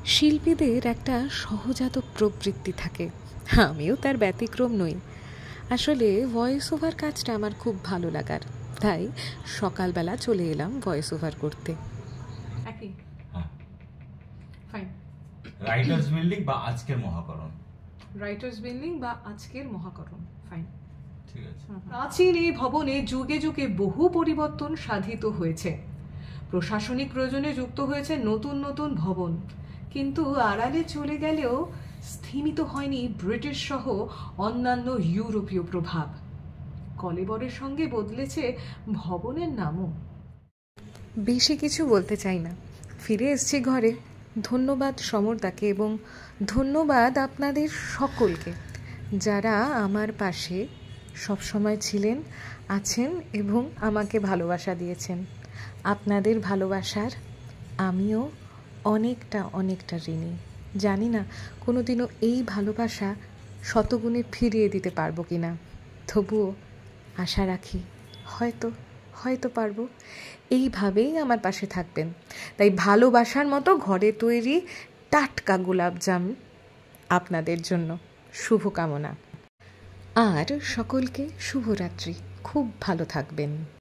শিল্পীদের একটা সহজাত প্রবৃত্তি থাকে, আমিও তার ব্যতিক্রম নই। আসলে ভয়েস ওভার কাজটা আমার খুব ভালো লাগার, তাই সকালবেলা চলে এলাম ভয়েস ওভার করতে। একই ফাইন। রাইটার্স বিল্ডিং বা আজকের মহাকরণ। রাইটার্স বিল্ডিং বা আজকের মহাকরণ, ফাইন। ঠিক আছে। প্রাচীন এই ভবনে যুগে যুগে বহু পরিবর্তন সাধিত হয়েছে। প্রশাসনিক প্রয়োজনে যুক্ত হয়েছে নতুন নতুন ভবন, কিন্তু আড়ালে চলে গেলেও স্থিমিত হয়নি ব্রিটিশ সহ অন্যান্য ইউরোপীয় প্রভাব। কলেবরের সঙ্গে বদলেছে ভবনের নামও। বেশি কিছু বলতে চাই না, ফিরে এসেছি ঘরে। ধন্যবাদ সমরদাকে এবং ধন্যবাদ আপনাদের সকলকে, যারা আমার পাশে সবসময় ছিলেন, আছেন এবং আমাকে ভালোবাসা দিয়েছেন। আপনাদের ভালোবাসার আমিও অনেকটা ঋণী। জানি না কোনোদিনও এই ভালোবাসা শতগুণে ফিরিয়ে দিতে পারবো কি না, তবুও আশা রাখি হয়তো পারবো। এইভাবেই আমার পাশে থাকবেন। তাই ভালোবাসার মতো ঘরে তৈরি টাটকা গোলাপজাম আপনাদের জন্য শুভকামনা। আর সকলকে শুভরাত্রি, খুব ভালো থাকবেন।